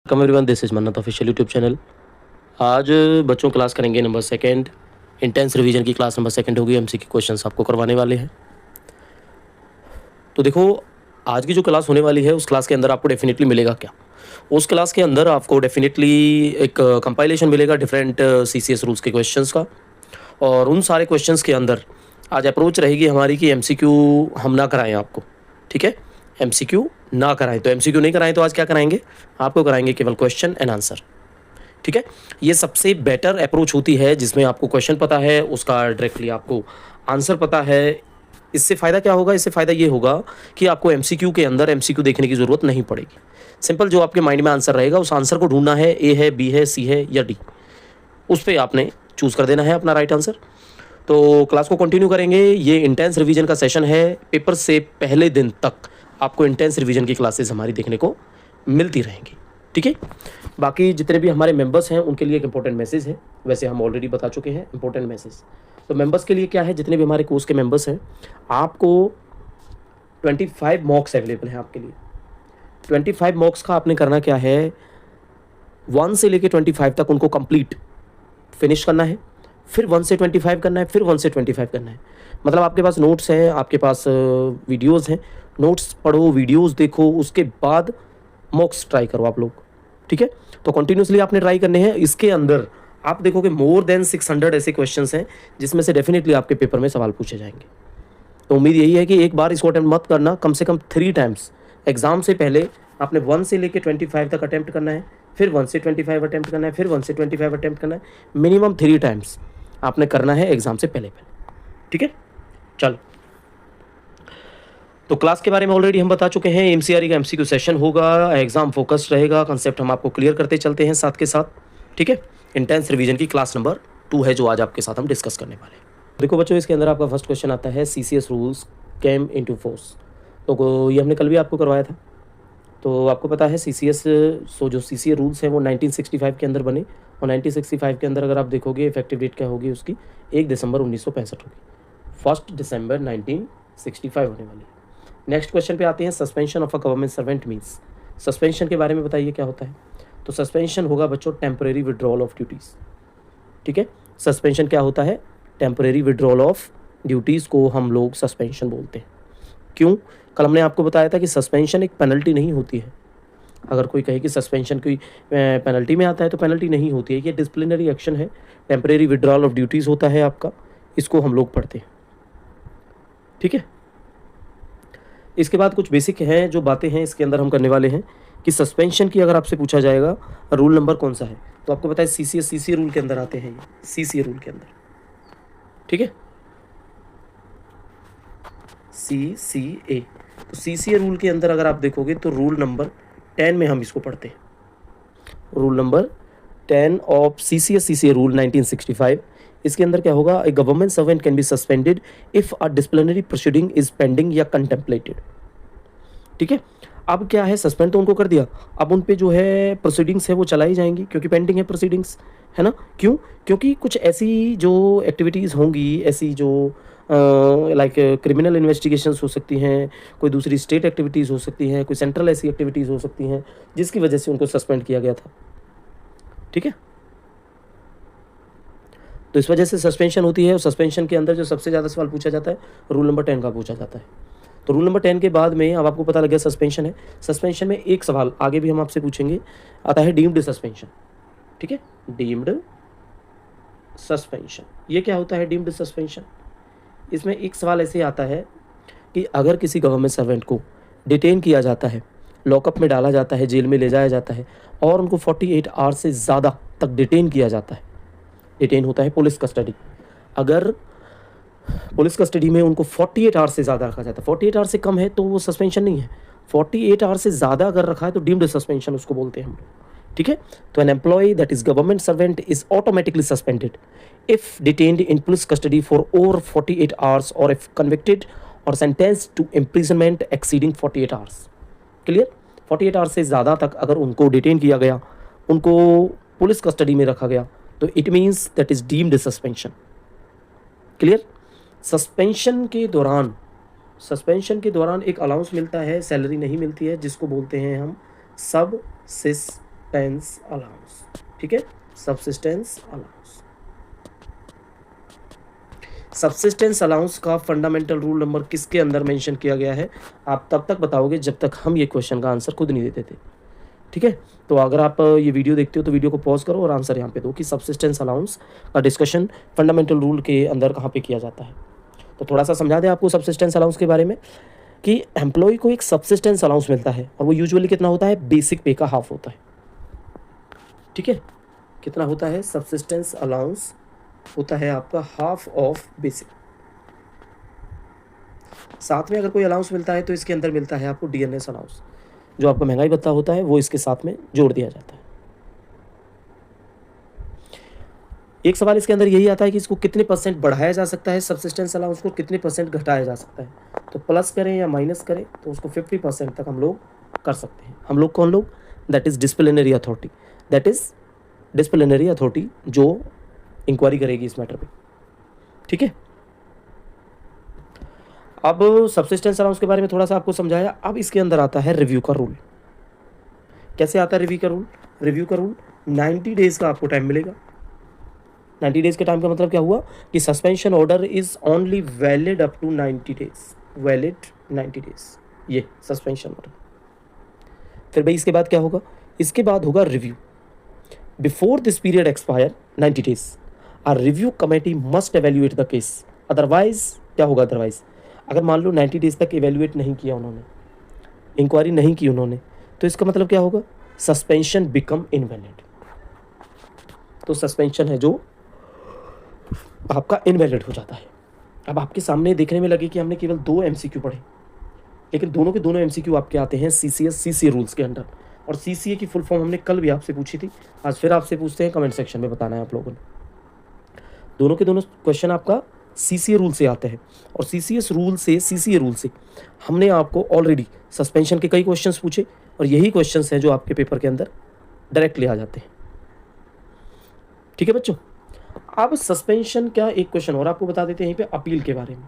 Welcome everyone, this is मन्नत official YouTube channel. आज बच्चों क्लास करेंगे नंबर सेकंड, इंटेंस रिवीजन की क्लास नंबर सेकंड होगी। एमसीक्यू क्वेश्चंस आपको करवाने वाले हैं। तो देखो, आज की जो क्लास होने वाली है उस क्लास के अंदर आपको डेफिनेटली मिलेगा क्या? उस क्लास के अंदर आपको डेफिनेटली एक कंपाइलेशन मिलेगा डिफरेंट सीसीएस रूल्स के क्वेश्चंस का। और उन सारे क्वेश्चंस के अंदर आज अप्रोच रहेगी हमारी कि एमसीक्यू हम ना कराएं आपको, ठीक है? एमसीक्यू ना कराएं, तो एमसीक्यू नहीं कराएं तो आज क्या कराएंगे? आपको कराएंगे केवल क्वेश्चन एंड आंसर, ठीक है? ये सबसे बेटर अप्रोच होती है जिसमें आपको क्वेश्चन पता है, उसका डायरेक्टली आपको आंसर पता है। इससे फ़ायदा क्या होगा? इससे फ़ायदा ये होगा कि आपको एमसीक्यू के अंदर एमसीक्यू देखने की ज़रूरत नहीं पड़ेगी। सिंपल जो आपके माइंड में आंसर रहेगा उस आंसर को ढूंढना है, ए है, बी है, सी है या डी, उस पर आपने चूज़ कर देना है अपना राइट आंसर। तो क्लास को कंटिन्यू करेंगे। ये इंटेंस रिवीजन का सेशन है। पेपर से पहले दिन तक आपको इंटेंस रिवीजन की क्लासेस हमारी देखने को मिलती रहेंगी, ठीक है? बाकी जितने भी हमारे मेंबर्स हैं उनके लिए एक इंपॉर्टेंट मैसेज है। वैसे हम ऑलरेडी बता चुके हैं इंपॉर्टेंट मैसेज। तो मेंबर्स के लिए क्या है? जितने भी हमारे कोर्स के मेंबर्स हैं, आपको 25 मॉक्स अवेलेबल हैं आपके लिए। 25 मॉक्स का आपने करना क्या है? 1 से लेके 25 तक उनको कंप्लीट फिनिश करना है, फिर 1 से 25 करना है, फिर 1 से 25 करना है। मतलब आपके पास नोट्स हैं, आपके पास वीडियोस हैं, नोट्स पढ़ो, वीडियोस देखो, उसके बाद मॉक्स ट्राई करो आप लोग, ठीक है? तो कंटिन्यूसली आपने ट्राई करने हैं। इसके अंदर आप देखोगे मोर देन 600 ऐसे क्वेश्चंस हैं जिसमें से डेफिनेटली आपके पेपर में सवाल पूछे जाएंगे। तो उम्मीद यही है कि एक बार इसको अटेम्प्ट मत करना, कम से कम 3 टाइम्स एग्जाम से पहले आपने 1 से लेकर 25 तक अटेम्प्ट करना है, फिर 1 से 25 अटेम्प्ट करना है, फिर 1 से 25 अटेम्प्ट करना है। मिनिमम 3 टाइम्स आपने करना है एग्जाम से पहले, ठीक है? चलो, तो क्लास के बारे में ऑलरेडी हम बता चुके हैं। एमसीआरई का एमसीक्यू सेशन होगा, एग्जाम फोकस्ड रहेगा, कंसेप्ट हम आपको क्लियर करते चलते हैं साथ के साथ, ठीक है? इंटेंस रिवीजन की क्लास नंबर 2 है जो आज आपके साथ हम डिस्कस करने वाले हैं। देखो बच्चों, इसके अंदर आपका फर्स्ट क्वेश्चन आता है, CCS rules came into force. तो ये हमने कल भी आपको करवाया था। तो आपको पता है सीसीएस, जो सीसीए रूल्स हैं वो 1965 के अंदर बने, और 1965 के अंदर अगर आप देखोगे इफेक्टिव डेट क्या होगी उसकी? 1 दिसंबर 1965 होगी। 1 दिसंबर 1965 होने वाली है। नेक्स्ट क्वेश्चन पे आते हैं, suspension of a government servant means. Suspension के बारे में बताइए क्या होता है? तो सस्पेंशन होगा बच्चों टेम्परेरी विड्रॉल ऑफ ड्यूटीज़, ठीक है? सस्पेंशन क्या होता है? टेम्परेरी विड्रॉल ऑफ ड्यूटीज़ को हम लोग सस्पेंशन बोलते हैं। क्यों? कल हमने आपको बताया था कि सस्पेंशन एक पेनल्टी नहीं होती है। अगर कोई कहे कि सस्पेंशन कोई पेनल्टी में आता है तो पेनल्टी नहीं होती है, ये डिसिप्लिनरी एक्शन है। टेम्परेरी विड्रॉल ऑफ ड्यूटीज़ होता है आपका, इसको हम लोग पढ़ते हैं, ठीक है? इसके बाद कुछ बेसिक हैं जो बातें हैं इसके अंदर हम करने वाले हैं कि सस्पेंशन की अगर आपसे पूछा जाएगा रूल नंबर कौन सा है, तो आपको पता है सीसीए रूल के अंदर आते हैं, ये सीसीए रूल के अंदर, ठीक है? सीसीए, तो सीसीए रूल के अंदर अगर आप देखोगे तो रूल नंबर 10 में हम इसको पढ़ते हैं। Rule number 10 of CCA rule 1965। इसके अंदर क्या होगा? A government servant can be suspended if a disciplinary proceeding is pending या कंटेम्पलेटेड, ठीक है? अब क्या है, सस्पेंड तो उनको कर दिया, अब उन पे जो है प्रोसीडिंग्स है वो चलाई जाएंगी क्योंकि पेंडिंग है प्रोसीडिंग्स, है ना? क्यों? क्योंकि कुछ ऐसी जो एक्टिविटीज़ होंगी, ऐसी जो लाइक क्रिमिनल इन्वेस्टिगेशंस हो सकती हैं, कोई दूसरी स्टेट एक्टिविटीज़ हो सकती हैं, कोई सेंट्रल ऐसी एक्टिविटीज़ हो सकती हैं जिसकी वजह से उनको सस्पेंड किया गया था, ठीक है? तो इस वजह से सस्पेंशन होती है, और सस्पेंशन के अंदर जो सबसे ज़्यादा सवाल पूछा जाता है रूल नंबर 10 का पूछा जाता है। तो रूल नंबर 10 के बाद में अब आपको पता लग गया सस्पेंशन है। सस्पेंशन में एक सवाल आगे भी हम आपसे पूछेंगे, आता है डीम्ड सस्पेंशन, ठीक है? डीम्ड सस्पेंशन, ये क्या होता है डीम्ड सस्पेंशन? इसमें एक सवाल ऐसे आता है कि अगर किसी गवर्नमेंट सर्वेंट को डिटेन किया जाता है, लॉकअप में डाला जाता है, जेल में ले जाया जाता है, और उनको 48 आवर्स से ज़्यादा तक डिटेन किया जाता है, डिटेन होता है पुलिस कस्टडी, अगर पुलिस कस्टडी में उनको 48 आवर्स से ज़्यादा रखा जाता है, 48 आवर्स से कम है तो वो सस्पेंशन नहीं है, 48 आवर्स से ज़्यादा अगर रखा है तो डीम्ड सस्पेंशन उसको बोलते हैं हम लोग, ठीक है? तो an employee that is government servant is automatically suspended if detained in police custody for over 48 hours और इफ कन्विक्टेड और sentenced to imprisonment exceeding 48 hours. Clear? 48 hours से ज़्यादा तक अगर उनको डिटेन किया गया, उनको पुलिस कस्टडी में रखा गया, तो it means that is deemed suspension. Clear? Suspension के दौरान एक अलाउंस मिलता है, सैलरी नहीं मिलती है, जिसको बोलते हैं हम सब सबसिस्टेंस अलाउंस, ठीक है, सबसिस्टेंस अलाउंस। सबसिस्टेंस अलाउंस का फंडामेंटल रूल नंबर किसके अंदर मेंशन किया गया है, आप तब तक बताओगे जब तक हम ये क्वेश्चन का आंसर खुद नहीं देते थे, ठीक है। तो अगर आप ये वीडियो देखते हो तो वीडियो को पॉज करो और आंसर यहाँ पे दो कि सबसिस्टेंस अलाउंस का डिस्कशन फंडामेंटल रूल के अंदर कहाँ पे किया जाता है। तो थोड़ा सा समझा दें आपको सबसिस्टेंस अलाउंस के बारे में कि एम्प्लॉय को एक सबसिस्टेंस अलाउंस मिलता है और वो यूजुअली कितना होता है, बेसिक पे का हाफ होता है, ठीक है। कितना होता है, सबसिस्टेंस अलाउंस होता है आपका हाफ ऑफ बेसिक। साथ में अगर कोई अलाउंस मिलता है तो इसके अंदर मिलता है आपको डीएनएस अलाउंस, जो आपका महंगाई भत्ता होता है वो इसके साथ में जोड़ दिया जाता है। एक सवाल इसके अंदर यही आता है कि इसको कितने परसेंट बढ़ाया जा सकता है, सबसिस्टेंस अलाउंस को कितने परसेंट घटाया जा सकता है। तो प्लस करें या माइनस करें तो उसको 50% तक हम लोग कर सकते हैं। हम लोग कौन लोग, that is disciplinary authority, that is disciplinary authority जो इंक्वायरी करेगी इस मैटर पे, ठीक है। अब सबसिस्टेंस अलाउंस के बारे में थोड़ा सा आपको समझाया। अब इसके अंदर आता है रिव्यू का रूल। कैसे आता है रिव्यू का रूल, रिव्यू का रूल 90 डेज का आपको टाइम मिलेगा। 90 डेज के टाइम का मतलब क्या हुआ कि suspension order is only valid up to 90 days, valid 90 days, ये सस्पेंशन ऑर्डर। फिर भाई इसके बाद क्या होगा, इसके बाद होगा review. Before this period expire 90 days a review committee must evaluate the case, otherwise क्या होगा, अदरवाइज अगर मान लो 90 डेज तक एवेल्युएट नहीं किया उन्होंने, इंक्वायरी नहीं की उन्होंने, तो इसका मतलब क्या होगा, सस्पेंशन बिकम इनवैलिड। तो सस्पेंशन है जो आपका इनवैलिड हो जाता है। अब आपके सामने देखने में लगे कि हमने केवल 2 MCQ पढ़े, लेकिन दोनों के दोनों MCQ आपके आते हैं CCA रूल्स के अंडर। और CCA की फुल फॉर्म हमने कल भी आपसे पूछी थी, आज फिर आपसे पूछते हैं, कमेंट सेक्शन में बताना है आप लोगों ने। दोनों के दोनों क्वेश्चन आपका CCA रूल से आते हैं और CCA रूल से हमने आपको ऑलरेडी सस्पेंशन के कई क्वेश्चंस पूछे और यही क्वेश्चंस हैं जो आपके पेपर के अंदर डायरेक्टली आ जाते हैं, ठीक है बच्चों। अब सस्पेंशन क्या, एक क्वेश्चन और आपको बता देते हैं यहीं पे अपील के बारे में।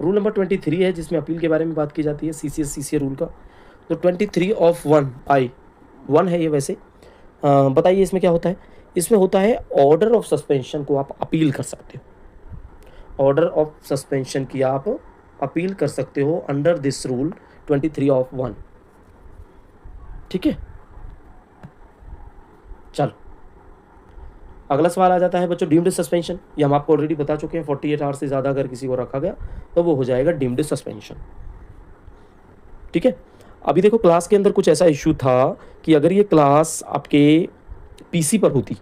रूल नंबर 23 है जिसमें अपील के बारे में बात की जाती है CCA रूल का। तो 23 ऑफ 1 है ये वैसे। बताइए इसमें क्या होता है, इसमें होता है ऑर्डर ऑफ सस्पेंशन को आप अपील कर सकते हो, ऑर्डर ऑफ सस्पेंशन की आप अपील कर सकते हो अंडर दिस रूल 23 ऑफ 1, ठीक है। चलो अगला सवाल आ जाता है बच्चों डीम्ड सस्पेंशन। ये हम आपको ऑलरेडी बता चुके हैं, 48 आवर्स से ज़्यादा अगर किसी को रखा गया तो वो हो जाएगा डीम्ड सस्पेंशन, ठीक है। अभी देखो क्लास के अंदर कुछ ऐसा इशू था कि अगर ये क्लास आपके PC पर होती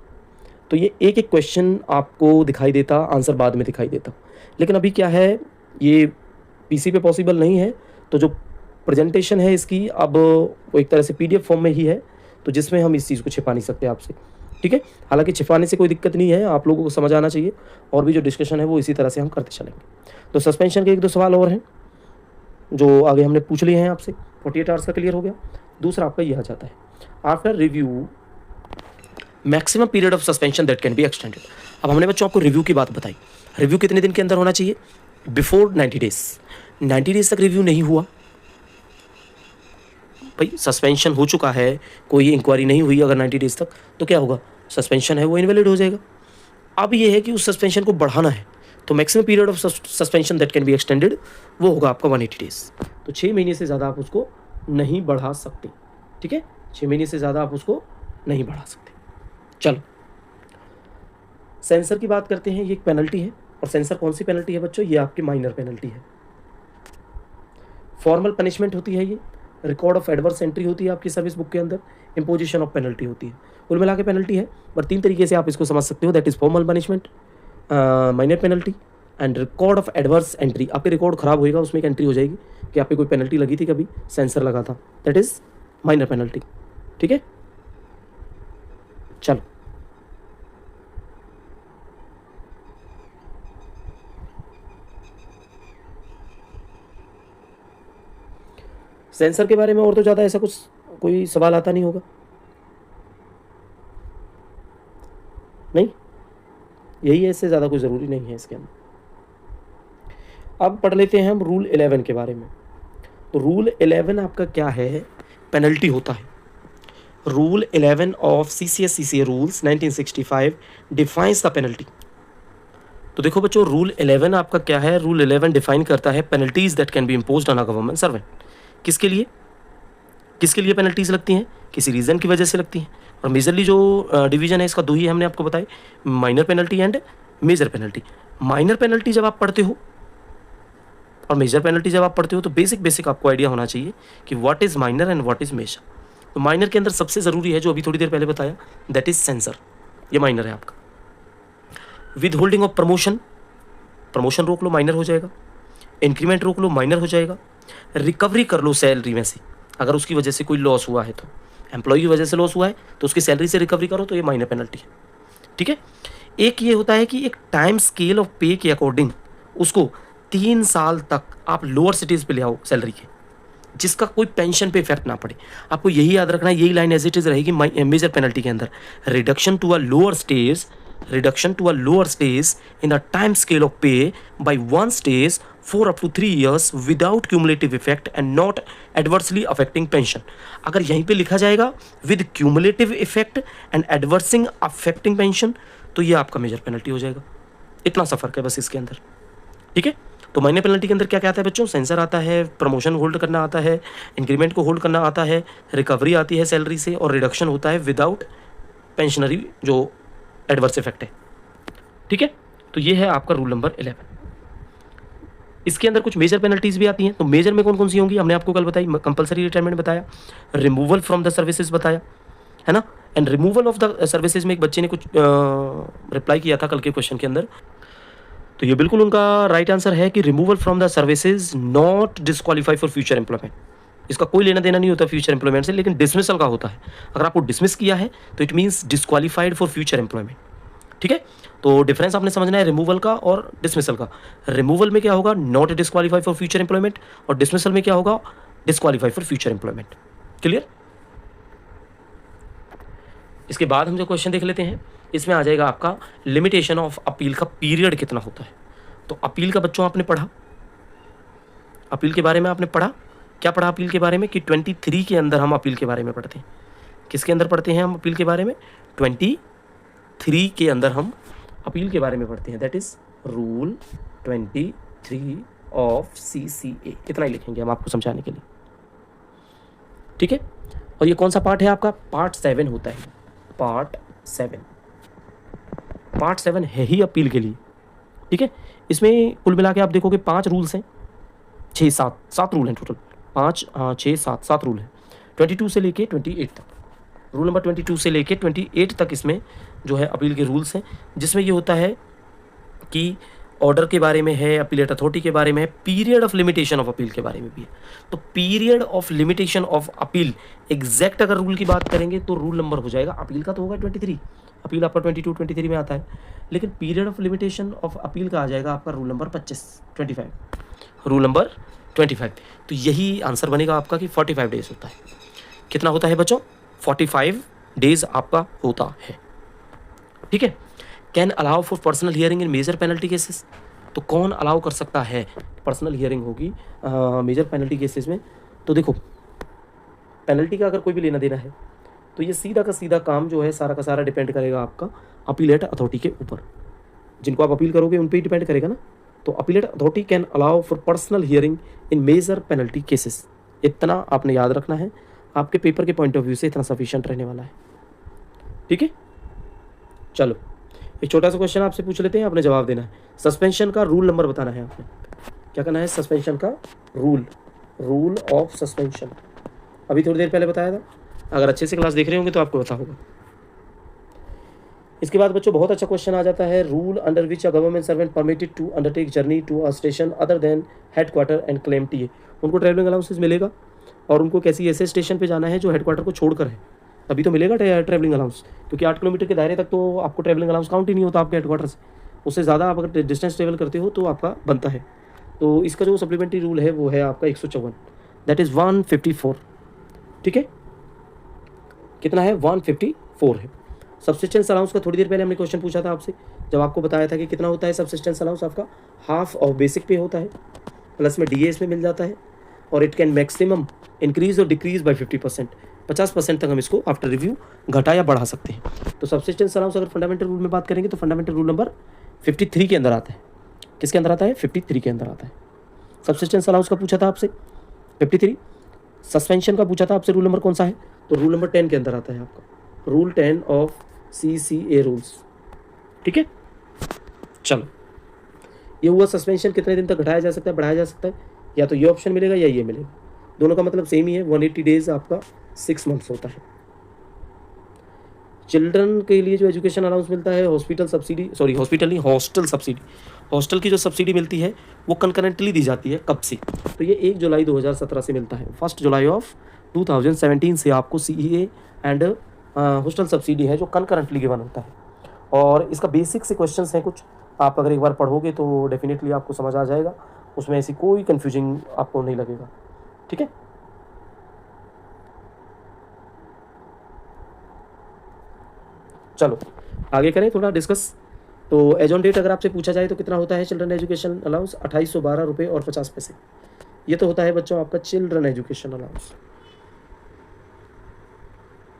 तो ये एक एक क्वेश्चन आपको दिखाई देता, आंसर बाद में दिखाई देता। लेकिन अभी क्या है, ये PC पे पॉसिबल नहीं है, तो जो प्रेजेंटेशन है इसकी अब वो एक तरह से PDF फॉर्म में ही है, तो जिसमें हम इस चीज़ को छिपा नहीं सकते आपसे, ठीक है। हालांकि छिपाने से कोई दिक्कत नहीं है, आप लोगों को समझ आना चाहिए और भी जो डिस्कशन है वो इसी तरह से हम करते चलेंगे। तो सस्पेंशन के 1-2 सवाल और हैं जो आगे हमने पूछ लिए हैं आपसे, 48 आवर्स का क्लियर हो गया। दूसरा आपका यह आ जाता है after review maximum period of suspension that can be extended. अब हमने बच्चों आपको रिव्यू की बात बताई, रिव्यू कितने दिन के अंदर होना चाहिए, बिफोर 90 डेज। 90 डेज तक रिव्यू नहीं हुआ, भाई सस्पेंशन हो चुका है, कोई इंक्वायरी नहीं हुई अगर 90 डेज तक, तो क्या होगा, सस्पेंशन है वो इनवैलिड हो जाएगा। अब ये है कि उस सस्पेंशन को बढ़ाना है, तो maximum period of suspension that can be extended वो होगा आपका 180 डेज। तो 6 महीने से ज़्यादा आप उसको नहीं बढ़ा सकते, ठीक है, 6 महीने से ज़्यादा आप उसको नहीं बढ़ा सकते। चलो सेंसर की बात करते हैं, ये एक पेनल्टी है। और सेंसर कौन सी पेनल्टी है बच्चों, ये आपकी माइनर पेनल्टी है। फॉर्मल पनिशमेंट होती है, ये रिकॉर्ड ऑफ एडवर्स एंट्री होती है आपकी सर्विस बुक के अंदर, इम्पोजिशन ऑफ पेनल्टी होती है। कुल मिला के पेनल्टी है, पर 3 तरीके से आप इसको समझ सकते हो, that is formal punishment, minor penalty and record of adverse entry. आपके रिकॉर्ड खराब होएगा, उसमें एक एंट्री हो जाएगी कि आपकी कोई पेनल्टी लगी थी, कभी सेंसर लगा था, दैट इज माइनर पेनल्टी, ठीक है। चलो सेंसर के बारे में और तो ज़्यादा ऐसा कुछ कोई सवाल आता नहीं होगा, नहीं, यही है, इससे ज़्यादा कोई ज़रूरी नहीं है इसके अंदर। अब पढ़ लेते हैं हम रूल 11 के बारे में। तो रूल 11 आपका क्या है, पेनल्टी होता है। Rule 11 of CCS CCA rules 1965 defines the penalty. तो देखो बच्चों, रूल 11 आपका क्या है? रूल 11 डिफाइन करता है penalties that can be imposed on a government servant. किसके लिए? किसके लिए पेनल्टीज लगती हैं? किसी रीजन की वजह से लगती हैं। और मेजरली जो डिवीजन है इसका दो ही हमने आपको बताई, minor penalty and major penalty. Minor penalty जब आप पढ़ते हो और मेजर पेनल्टी जब आप पढ़ते हो तो बेसिक आपको आइडिया होना चाहिए कि what is minor and what is major. तो माइनर के अंदर सबसे जरूरी है जो अभी थोड़ी देर पहले बताया, दैट इज सेंसर। ये माइनर है आपका। With holding of promotion, promotion रोक लो, माइनर हो जाएगा। इंक्रीमेंट रोक लो, माइनर हो जाएगा। रिकवरी कर लो सैलरी में से, अगर उसकी वजह से कोई लॉस हुआ है तो, एम्प्लॉय की वजह से लॉस हुआ है तो उसकी सैलरी से रिकवरी करो, तो ये माइनर पेनल्टी है। ठीक है। एक ये होता है कि एक टाइम स्केल ऑफ पे के अकॉर्डिंग उसको 3 साल तक आप लोअर सिटीज पे ले आओ सैलरी के, जिसका कोई पेंशन पे इफेक्ट ना पड़े। आपको यही याद रखना है, यही लाइन एज इट इज रहेगी मेजर पेनल्टी के अंदर। Reduction to a lower stage, reduction to a lower stage in the time scale of pay by one stage for up to 3 years without cumulative effect and not adversely affecting pension। अगर यहीं पे लिखा जाएगा with cumulative effect and adversely affecting pension, तो ये आपका major penalty हो जाएगा। इतना सा फर्क है बस इसके अंदर। ठीक है। तो माइनर पेनल्टी के अंदर क्या क्या आता है बच्चों? सेंसर आता है, प्रमोशन होल्ड करना आता है, इंक्रीमेंट को होल्ड करना आता है, रिकवरी आती है सैलरी से, और रिडक्शन होता है विदाउट पेंशनरी जो एडवर्स इफेक्ट है। ठीक है। तो ये है आपका रूल नंबर 11। इसके अंदर कुछ मेजर पेनल्टीज भी आती हैं। तो मेजर में कौन कौन सी होंगी हमने आपको कल बताई, कंपलसरी रिटायरमेंट बताया, रिमूवल फ्रॉम द सर्विसेज बताया, है ना। And removal of the services में एक बच्चे ने कुछ रिप्लाई किया था कल के क्वेश्चन के अंदर, तो ये बिल्कुल उनका राइट आंसर है कि removal from the services not disqualify for future employment. इसका कोई लेना देना नहीं होता फ्यूचर एम्प्लॉयमेंट से, लेकिन डिसमिसल का होता है। अगर आपको डिसमिस किया है तो it means disqualified for future employment. ठीक है। तो डिफरेंस आपने समझना है रिमूवल का और डिसमिसल का। रिमूवल में क्या होगा? Not disqualify for future employment, और डिसमिसल में क्या होगा? Disqualify for future employment. Clear? इसके बाद हम जो क्वेश्चन देख लेते हैं, इसमें आ जाएगा आपका लिमिटेशन ऑफ अपील का पीरियड कितना होता है। तो अपील का बच्चों आपने पढ़ा, अपील के बारे में आपने पढ़ा, क्या पढ़ा अपील के बारे में? कि 23 के अंदर हम अपील के बारे में पढ़ते हैं। किसके अंदर पढ़ते हैं हम अपील के बारे में? 23 के अंदर हम अपील के बारे में पढ़ते हैं। That is rule 23 of CCA। इतना ही लिखेंगे हम आपको समझाने के लिए। ठीक है। और ये कौन सा पार्ट है आपका? पार्ट 7 होता है। पार्ट 7 है ही अपील के लिए। ठीक है। इसमें कुल मिला के आप देखोगे 5 रूल्स हैं, 7 रूल हैं टोटल। 5 6 7 रूल हैं 22 से लेके 28 तक। रूल नंबर 22 से लेके 28 तक इसमें जो है अपील के रूल्स हैं, जिसमें ये होता है कि ऑर्डर के बारे में है, अपीलेट अथॉरिटी के बारे में है, period of limitation of appeal के बारे में भी है। तो period of limitation of appeal exact अगर रूल की बात करेंगे तो रूल नंबर हो जाएगा, अपील का तो होगा 23, अपील आपका 22 23 में आता है, लेकिन period of limitation of appeal का आ जाएगा आपका रूल नंबर 25 रूल नंबर 25। तो यही आंसर बनेगा आपका कि 45 डेज होता है। कितना होता है बच्चों? 45 डेज आपका होता है। ठीक है। Can allow for personal hearing in major penalty cases. तो कौन अलाउ कर सकता है पर्सनल हियरिंग होगी मेजर पेनल्टी केसेस में? तो देखो, पेनल्टी का अगर कोई भी लेना देना है तो ये सीधा का सीधा काम जो है सारा का सारा डिपेंड करेगा आपका अपीलेट अथॉरिटी के ऊपर। जिनको आप अपील करोगे उन पर ही डिपेंड करेगा ना। तो appellate authority can allow for personal hearing in major penalty cases. इतना आपने याद रखना है, आपके पेपर के पॉइंट ऑफ व्यू से इतना सफिशिएंट रहने वाला है। ठीक है। चलो एक छोटा सा क्वेश्चन आपसे पूछ लेते हैं, आपने जवाब देना है। सस्पेंशन का रूल नंबर बताना है आपने। क्या करना है? सस्पेंशन का रूल ऑफ सस्पेंशन अभी थोड़ी देर पहले बताया था। अगर अच्छे से क्लास देख रहे होंगे तो आपको पता होगा। इसके बाद बच्चों बहुत अच्छा क्वेश्चन आ जाता है, rule under which a government servant permitted to undertake journey to a station other than headquarter and claim TA. उनको ट्रैवलिंग अलाउंसेस मिलेगा, और उनको किसी ऐसे स्टेशन पे जाना है जो हेडक्वार्टर को छोड़कर है, तभी तो मिलेगा ट्रैवलिंग अलाउंस। क्योंकि 8 किलोमीटर के दायरे तक तो आपको ट्रैवलिंग अलाउंस काउंट ही नहीं होता आपके हेडक्वार्टर से। उससे ज़्यादा आप अगर डिस्टेंस ट्रेवल करते हो तो आपका बनता है। तो इसका जो सप्लीमेंट्री रूल है वो है आपका 154, दैट इज़ 154। ठीक है। कितना है? 154 है। सब्सिस्टेंस अलाउंस का थोड़ी देर पहले हमने क्वेश्चन पूछा था आपसे, जब आपको बताया था कि कितना होता है सब्सिस्टेंस अलाउंस आपका, हाफ ऑफ बेसिक पे होता है, प्लस में DA इसमें मिल जाता है, और इट कैन मैक्सिमम इंक्रीज और डिक्रीज बाय 50%। 50% तक हम इसको आफ्टर रिव्यू घटा या बढ़ा सकते हैं। तो सब्सिस्टेंस अलाउंस अगर फंडामेंटल रूल में बात करेंगे तो फंडामेंटल रूल नंबर 53 के अंदर आता है। किसके अंदर आता है? 53 के अंदर आता है। सब्सिस्टेंस अलाउंस का पूछा था आपसे 53, सस्पेंशन का पूछा था आपसे रूल नंबर कौन सा है, तो रूल नंबर 10 के अंदर आता है आपका, रूल 10 ऑफ CCA रूल्स। ठीक है, चलो ये हुआ सस्पेंशन कितने दिन तक घटाया जा सकता है, बढ़ाया जा सकता है, या तो ये ऑप्शन मिलेगा या ये मिलेगा, दोनों का मतलब सेम ही है। 180 डेज आपका 6 मंथ्स होता है। चिल्ड्रन के लिए जो एजुकेशन अलाउंस मिलता है, हॉस्पिटल सब्सिडी, सॉरी हॉस्पिटल नहीं, हॉस्टल सब्सिडी, हॉस्टल की जो सब्सिडी मिलती है वो कंकरेंटली दी जाती है। कब से? तो ये 1 जुलाई 2017 से मिलता है। 1 जुलाई ऑफ 2017 से आपको CEA एंड हॉस्टल सब्सिडी है जो कंकरेंटली गिवन होता है। और इसका बेसिक से क्वेश्चन हैं कुछ, आप अगर एक बार पढ़ोगे तो डेफिनेटली आपको समझ आ जाएगा, उसमें ऐसी कोई कन्फ्यूजिंग आपको नहीं लगेगा। ठीक है, चलो आगे करें थोड़ा डिस्कस। तो एज ऑन डेट अगर आपसे पूछा जाए तो कितना होता है चिल्ड्रन एजुकेशन अलाउंस? 2812 रुपये और 50 पैसे। ये तो होता है बच्चों आपका चिल्ड्रन एजुकेशन अलाउंस।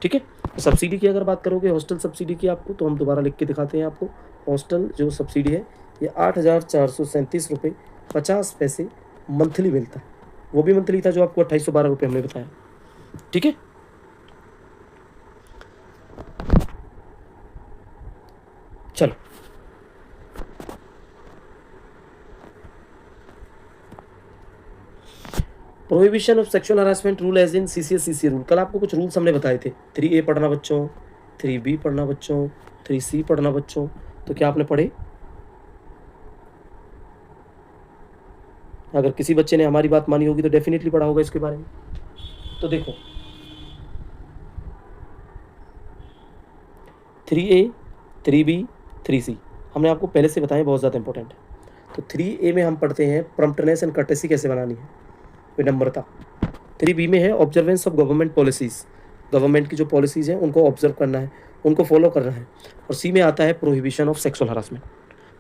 ठीक है, सब्सिडी की अगर बात करोगे, हॉस्टल सब्सिडी की आपको, तो हम दोबारा लिख के दिखाते हैं आपको। हॉस्टल जो सब्सिडी है ये 8,437 रुपये 50 पैसे मंथली मिलता है। वो भी मंथली था जो आपको 2812 रुपये हमने बताया। ठीक है, चलो prohibition of sexual harassment rule as in CCA rule. कल आपको कुछ रूल्स हमने बताए थे, 3A पढ़ना बच्चों, 3B पढ़ना बच्चों, 3C पढ़ना बच्चों। तो क्या आपने पढ़े? अगर किसी बच्चे ने हमारी बात मानी होगी तो डेफिनेटली पढ़ा होगा इसके बारे में। तो देखो 3A, 3B, 3C हमने आपको पहले से बताया, बहुत ज़्यादा इंपॉर्टेंट है। तो 3A में हम पढ़ते हैं प्रॉम्प्टनेस एंड कर्टेसी कैसे बनानी है, विनम्रता। 3B में है observance of government policies, government की जो पॉलिसीज़ हैं उनको ऑब्जर्व करना है, उनको फॉलो करना है। और C में आता है prohibition of sexual harassment.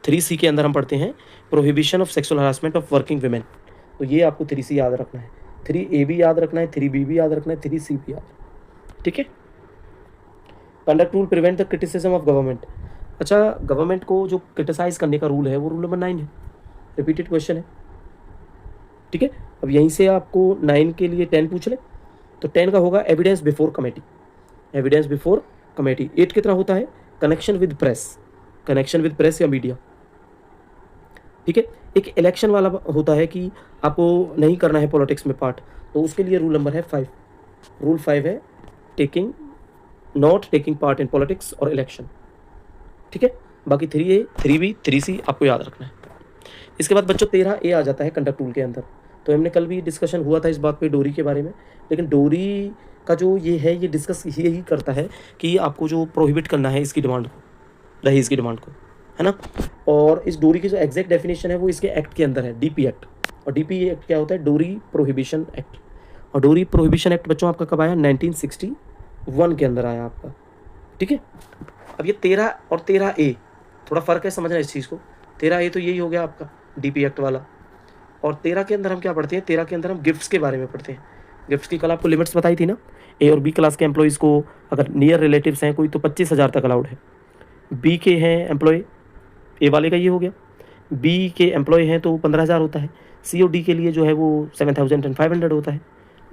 3C के अंदर हम पढ़ते हैं prohibition of sexual harassment of working women. तो ये आपको 3C याद रखना है, 3A भी याद रखना है, 3B भी याद रखना है, 3C भी याद। ठीक है, conduct rule prevent the criticism of government. अच्छा, गवर्नमेंट को जो क्रिटिसाइज करने का रूल है वो रूल नंबर 9 है, रिपीटेड क्वेश्चन है। ठीक है, अब यहीं से आपको 9 के लिए 10 पूछ ले तो 10 का होगा evidence before committee, evidence before committee. 8 कितना होता है? Connection with press, connection with press या मीडिया। ठीक है, एक इलेक्शन वाला होता है कि आपको नहीं करना है पॉलिटिक्स में पार्ट, तो उसके लिए रूल नंबर है 5, रूल 5 है taking, not taking part in politics और इलेक्शन। ठीक है, बाकी 3A, 3B, 3C आपको याद रखना है। इसके बाद बच्चों 13A आ जाता है कंडक्ट रूल के अंदर। तो हमने कल भी डिस्कशन हुआ था इस बात पे, डोरी के बारे में, लेकिन डोरी का जो ये है ये डिस्कस यही करता है कि आपको जो प्रोहिबिट करना है इसकी डिमांड को, दहेज की डिमांड को, है ना। और इस डोरी की जो एग्जैक्ट डेफिनेशन है वो इसके एक्ट के अंदर है, DP एक्ट। और DP एक्ट क्या होता है? डोरी प्रोहिबिशन एक्ट। और डोरी प्रोहिबिशन एक्ट बच्चों आपका कब आया? 1961 के अंदर आया आपका। ठीक है, अब ये 13 और 13A थोड़ा फ़र्क है, समझना इस चीज़ को। 13A तो यही हो गया आपका DP एक्ट वाला, और 13 के अंदर हम क्या पढ़ते हैं? 13 के अंदर हम गिफ्ट्स के बारे में पढ़ते हैं। गिफ्ट्स की कल आपको लिमिट्स बताई थी ना, A और B क्लास के एम्प्लॉयज़ को अगर नियर रिलेटिव्स हैं कोई तो 25,000 तक अलाउड है। B के हैं एम्प्लॉय, A वाले का ये हो गया, B के एम्प्लॉय हैं तो 15,000 होता है। C और D के लिए जो है वो 7,500 होता है।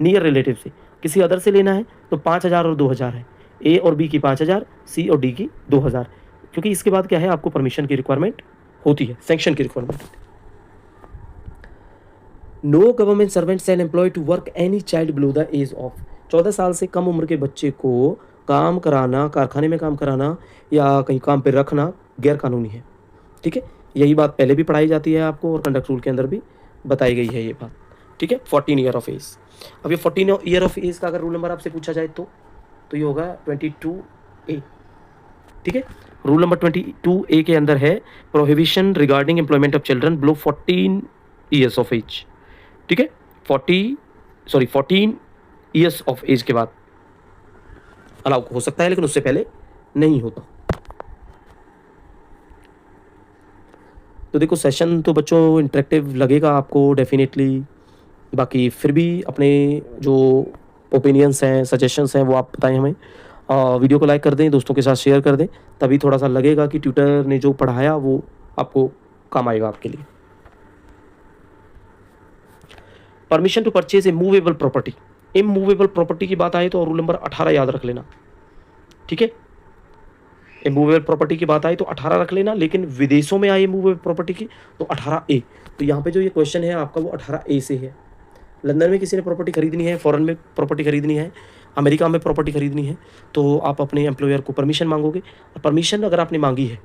नियर रिलेटिव से, किसी अदर से लेना है तो 5,000 और 2,000 है। A और B की 5,000, C और D की 2,000, क्योंकि इसके बाद क्या है आपको परमिशन की रिक्वायरमेंट होती है, सैंक्शन की रिक्वायरमेंट होती है। No government servant and employ to work any child below the age of. 14 साल से कम उम्र के बच्चे को काम कराना, कारखाने में काम कराना या कहीं काम पे रखना गैर कानूनी है। ठीक है, यही बात पहले भी पढ़ाई जाती है आपको और कंडक्ट रूल के अंदर भी बताई गई है ये बात। ठीक है, 14 ईयर ऑफ एज। अब ये 14 ईयर ऑफ एज का अगर रूल नंबर आपसे पूछा जाए तो ये होगा 22A। ठीक है, रूल नंबर 22A के अंदर है prohibition regarding employment of children below 14 years of age. ठीक है, 14 ईयर्स ऑफ एज के बाद अलाउ हो सकता है, लेकिन उससे पहले नहीं होता। तो देखो सेशन तो बच्चों इंटरेक्टिव लगेगा आपको डेफिनेटली, बाकी फिर भी अपने जो ओपिनियंस हैं, सजेशंस हैं, वो आप बताएं हमें। वीडियो को लाइक कर दें, दोस्तों के साथ शेयर कर दें, तभी थोड़ा सा लगेगा कि ट्यूटर ने जो पढ़ाया वो आपको काम आएगा आपके लिए। Permission to purchase a movable property. Immovable property की बात आए तो रूल नंबर 18 याद रख लेना, ठीक है। इमूवेबल प्रॉपर्टी की बात आई तो 18 रख लेना, लेकिन विदेशों में आई इमूवेबल प्रॉपर्टी की तो 18A। तो यहाँ पे जो ये क्वेश्चन है आपका वो 18A से है। लंदन में किसी ने प्रॉपर्टी खरीदनी है, फॉरेन में प्रॉपर्टी खरीदनी है, अमेरिका में प्रॉपर्टी खरीदनी है, तो आप अपने एम्प्लॉयर को परमिशन मांगोगे। और परमिशन अगर आपने मांगी है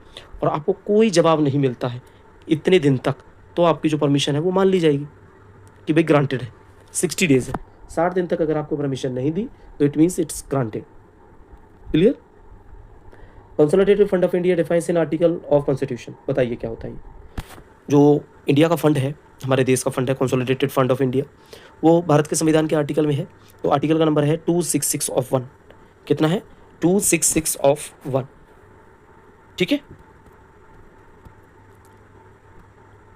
और आपको कोई जवाब नहीं मिलता है इतने दिन तक, तो आपकी जो परमिशन है वो मान ली जाएगी कि भाई ग्रांटेड है। 60 डेज है, 60 दिन तक अगर आपको परमिशन नहीं दी तो it means it's granted. Clear. Consolidated fund of India defines in article of constitution. बताइए क्या होता है। जो इंडिया का फंड है, हमारे देश का फंड है, कंसोलिडेटेड फंड ऑफ इंडिया, वो भारत के संविधान के आर्टिकल में है। तो आर्टिकल का नंबर है 266(1). कितना है? 266(1). ठीक है,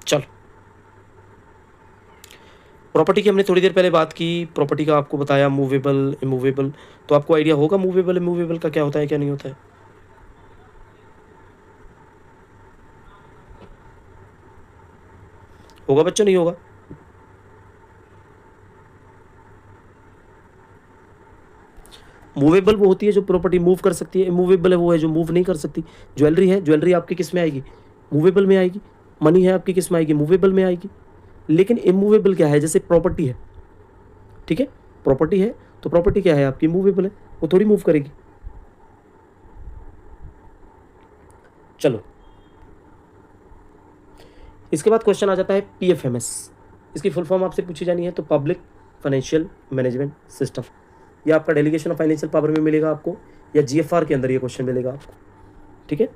चलो। प्रॉपर्टी की हमने थोड़ी देर पहले बात की, प्रॉपर्टी का आपको बताया मूवेबल, इमूवेबल। तो आपको आइडिया होगा मूवेबल इमूवेबल का क्या होता है, क्या नहीं होता है। होगा बच्चों, नहीं होगा? मूवेबल वो होती है जो प्रॉपर्टी मूव कर सकती है, इमूवेबल है वो है जो मूव नहीं कर सकती। ज्वेलरी है, ज्वेलरी आपकी किस में आएगी? मूवेबल में आएगी। मनी है आपकी किस में आएगी? मूवेबल में आएगी। लेकिन इमूवेबल क्या है? जैसे प्रॉपर्टी है, ठीक है, प्रॉपर्टी है तो प्रॉपर्टी क्या है आपकी? मूवेबल है, वो थोड़ी मूव करेगी। चलो, इसके बाद क्वेश्चन आ जाता है PFMS। इसकी फुल फॉर्म आपसे पूछी जानी है तो पब्लिक फाइनेंशियल मैनेजमेंट सिस्टम। या आपका डेलीगेशन ऑफ फाइनेंशियल पावर में मिलेगा आपको, या GFR के अंदर ये क्वेश्चन मिलेगा आपको, ठीक है।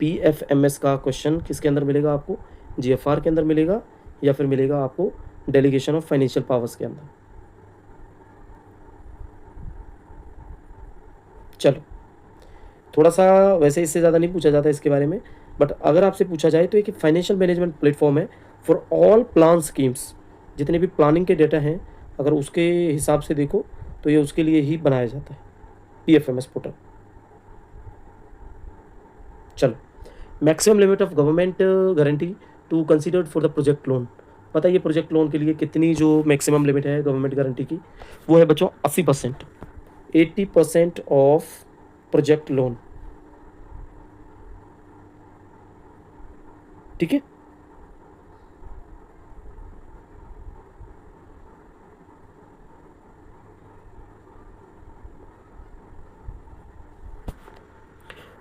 PFMS का क्वेश्चन किसके अंदर मिलेगा आपको? GFR के अंदर मिलेगा, या फिर मिलेगा आपको डेलीगेशन ऑफ फाइनेंशियल पावर्स के अंदर। चलो, थोड़ा सा वैसे इससे ज़्यादा नहीं पूछा जाता इसके बारे में, बट अगर आपसे पूछा जाए तो एक फाइनेंशियल मैनेजमेंट प्लेटफॉर्म है फॉर ऑल प्लान स्कीम्स। जितने भी प्लानिंग के डेटा हैं, अगर उसके हिसाब से देखो तो ये उसके लिए ही बनाया जाता है, PFMS पोर्टल। चलो, maximum limit of government guarantee to considered for the project loan. पता है ये प्रोजेक्ट लोन के लिए कितनी जो मैक्सिमम लिमिट है गवर्नमेंट गारंटी की, वो है बच्चों 80%, 80% ऑफ प्रोजेक्ट लोन, ठीक है।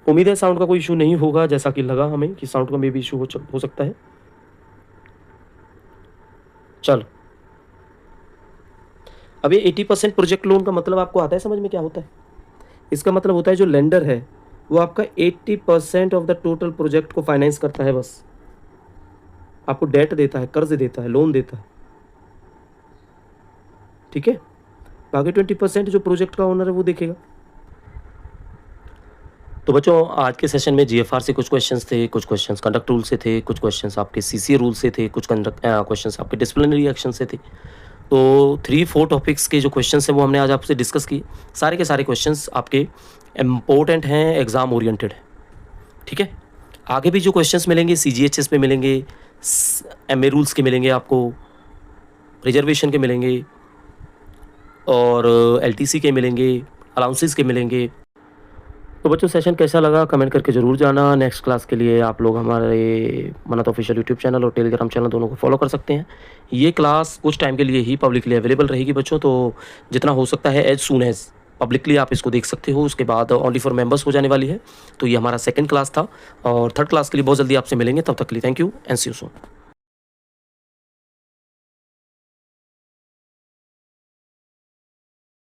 उम्मीद है साउंड का कोई इशू नहीं होगा, जैसा कि लगा हमें कि साउंड का मे भी इशू हो सकता है। चलो, अब ये 80% प्रोजेक्ट लोन का मतलब आपको आता है समझ में क्या होता है? इसका मतलब होता है जो लेंडर है वो आपका 80% ऑफ द टोटल प्रोजेक्ट को फाइनेंस करता है, बस आपको डेट देता है, कर्ज देता है, लोन देता है, ठीक है। बाकी 20% जो प्रोजेक्ट का ओनर है वो देखेगा। तो बच्चों, आज के सेशन में GFR से कुछ क्वेश्चंस थे, कुछ क्वेश्चंस कंडक्ट रूल से थे, कुछ क्वेश्चंस आपके CCA रूल से थे, कुछ क्वेश्चंस आपके डिसिप्लिनरी एक्शन से थे। तो 3-4 टॉपिक्स के जो क्वेश्चंस हैं वो हमने आज आपसे डिस्कस किए। सारे के सारे क्वेश्चंस आपके इम्पोर्टेंट हैं, एग्ज़ाम ओरिएंटेड है, ठीक है। आगे भी जो क्वेश्चंस मिलेंगे CGHS में मिलेंगे, MA रूल्स के मिलेंगे आपको, रिजर्वेशन के मिलेंगे, और LTC के मिलेंगे, अलाउंसेस के मिलेंगे। तो बच्चों, सेशन कैसा लगा कमेंट करके ज़रूर जाना। नेक्स्ट क्लास के लिए आप लोग हमारे मन्नत ऑफिशियल यूट्यूब चैनल और टेलीग्राम चैनल दोनों को फॉलो कर सकते हैं। ये क्लास कुछ टाइम के लिए ही पब्लिकली अवेलेबल रहेगी बच्चों, तो जितना हो सकता है एज सून एज पब्लिकली आप इसको देख सकते हो। उसके बाद ओनली फॉर मेंबर्स हो जाने वाली है। तो ये हमारा सेकंड क्लास था, और थर्ड क्लास के लिए बहुत जल्दी आपसे मिलेंगे। तब तक के लिए thank you and see you soon.